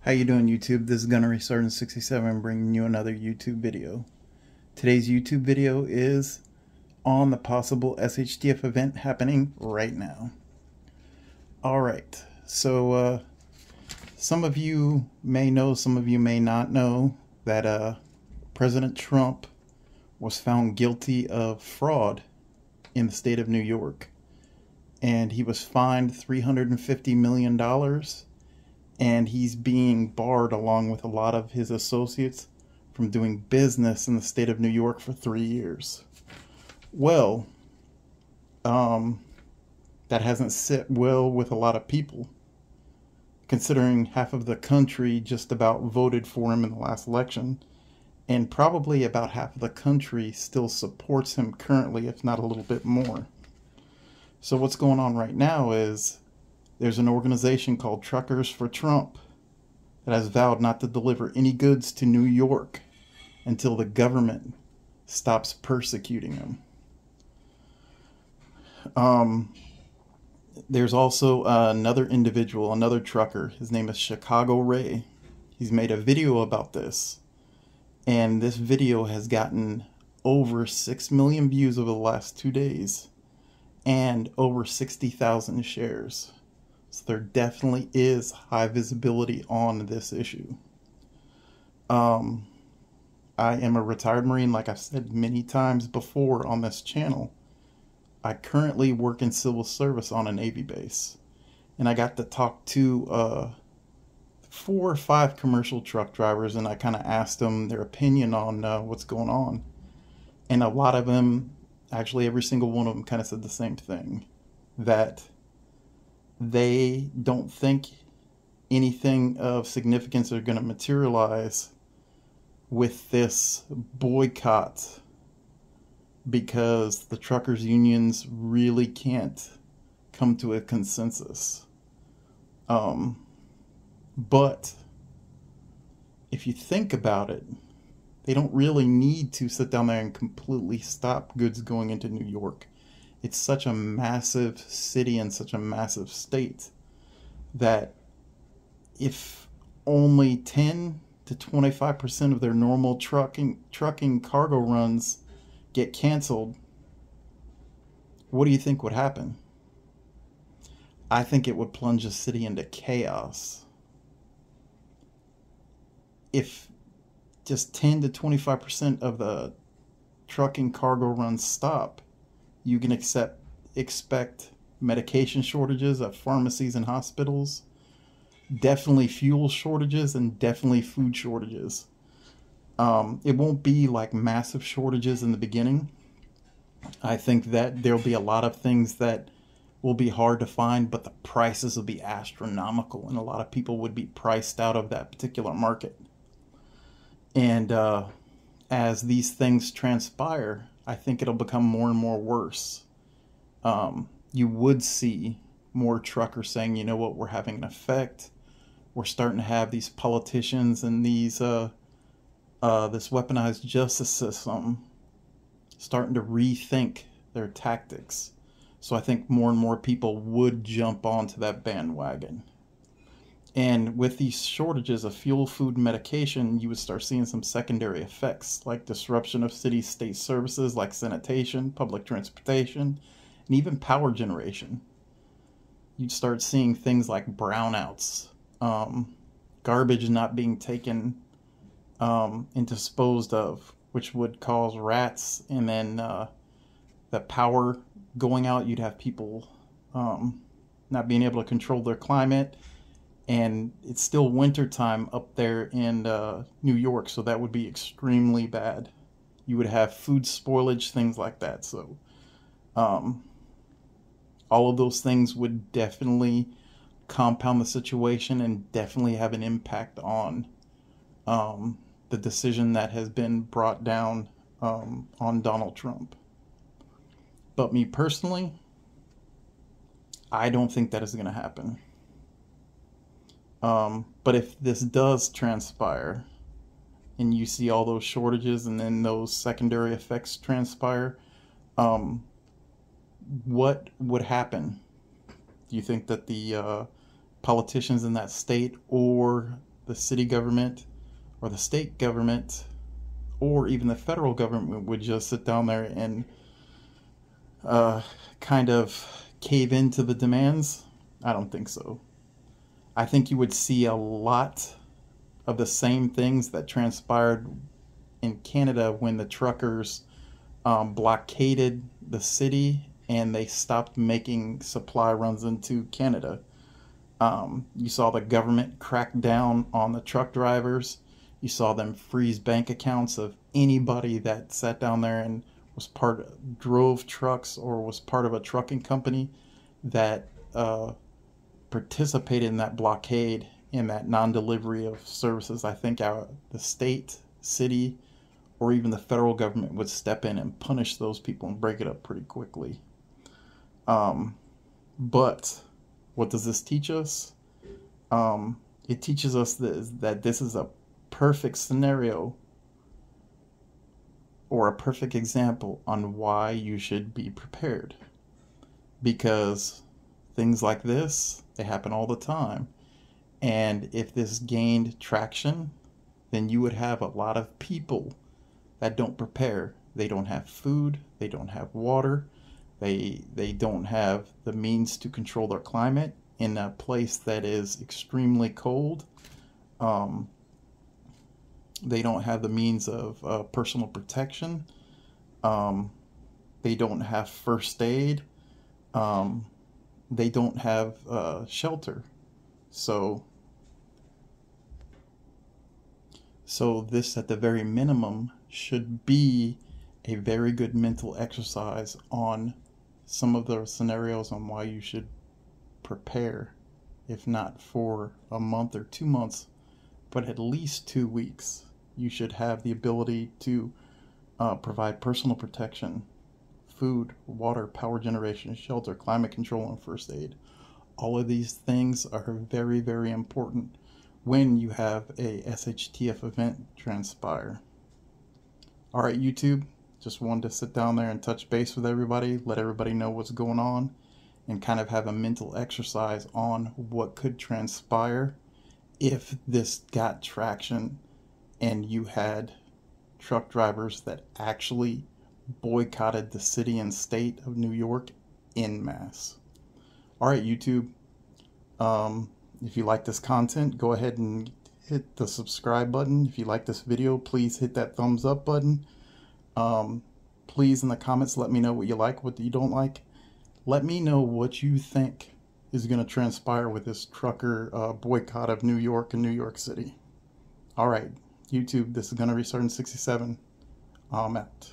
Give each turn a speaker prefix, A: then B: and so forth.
A: How you doing, YouTube? This is Gunnery Sergeant 67 bringing you another YouTube video. Today's YouTube video is on the possible SHTF event happening right now. Alright, so some of you may know, some of you may not know that President Trump was found guilty of fraud in the state of New York. And he was fined $350 million. And he's being barred, along with a lot of his associates, from doing business in the state of New York for 3 years. Well, that hasn't sit well with a lot of people, considering half of the country just about voted for him in the last election, and probably about half of the country still supports him currently, if not a little bit more. So what's going on right now is there's an organization called Truckers for Trump that has vowed not to deliver any goods to New York until the government stops persecuting them. There's also another individual, another trucker. His name is Chicago Ray. He's made a video about this. And this video has gotten over 6 million views over the last 2 days and over 60,000 shares. So there definitely is high visibility on this issue. I am a retired Marine, like I've said many times before on this channel. I currently work in civil service on a Navy base. And I got to talk to 4 or 5 commercial truck drivers, and I kind of asked them their opinion on what's going on. And a lot of them, actually every single one of them, kind of said the same thing. That they don't think anything of significance are going to materialize with this boycott, because the truckers unions really can't come to a consensus. But if you think about it, they don't really need to sit down there and completely stop goods going into New York. It's such a massive city and such a massive state that if only 10 to 25% of their normal trucking cargo runs get canceled, what do you think would happen? I think it would plunge the city into chaos. If just 10 to 25% of the trucking cargo runs stop, you can expect medication shortages at pharmacies and hospitals, definitely fuel shortages, and definitely food shortages. It won't be like massive shortages in the beginning. I think that there'll be a lot of things that will be hard to find, but the prices will be astronomical, and a lot of people would be priced out of that particular market. And as these things transpire, I think it'll become more and more worse. You would see more truckers saying, you know what, we're having an effect. We're starting to have these politicians and these this weaponized justice system starting to rethink their tactics. So I think more and more people would jump onto that bandwagon. And with these shortages of fuel, food, and medication, you would start seeing some secondary effects, like disruption of city-state services like sanitation, public transportation, and even power generation. You'd start seeing things like brownouts, garbage not being taken and disposed of, which would cause rats, and then the power going out. You'd have people not being able to control their climate. And it's still winter time up there in New York, so that would be extremely bad. You would have food spoilage, things like that. So all of those things would definitely compound the situation and definitely have an impact on the decision that has been brought down on Donald Trump. But me personally, I don't think that is going to happen. But if this does transpire and you see all those shortages and then those secondary effects transpire, what would happen? Do you think that the politicians in that state or the city government or the state government or even the federal government would just sit down there and kind of cave into the demands? I don't think so. I think you would see a lot of the same things that transpired in Canada when the truckers blockaded the city and they stopped making supply runs into Canada. You saw the government crack down on the truck drivers. You saw them freeze bank accounts of anybody that sat down there and drove trucks or was part of a trucking company that participated in that blockade, in that non-delivery of services. I think the state, city, or even the federal government would step in and punish those people and break it up pretty quickly. But what does this teach us? It teaches us that this is a perfect scenario or a perfect example on why you should be prepared. Because things like this, they happen all the time. And if this gained traction, then you would have a lot of people that don't prepare. They don't have food, they don't have water, they don't have the means to control their climate in a place that is extremely cold. They don't have the means of personal protection. They don't have first aid. They don't have shelter. So this, at the very minimum, should be a very good mental exercise on some of the scenarios on why you should prepare, if not for a month or 2 months, but at least 2 weeks. You should have the ability to provide personal protection, food, water, power generation, shelter, climate control, and first aid. All of these things are very, very important when you have a SHTF event transpire. All right, YouTube, just wanted to sit down there and touch base with everybody, let everybody know what's going on, and kind of have a mental exercise on what could transpire if this got traction and you had truck drivers that actually boycotted the city and state of New York en masse. All right, YouTube, if you like this content, go ahead and hit the subscribe button. If you like this video, please hit that thumbs up button. Please, in the comments, let me know what you like, what you don't like. Let me know what you think is going to transpire with this trucker boycott of New York and New York City. All right, YouTube, this is going to restart in 67. I'm out.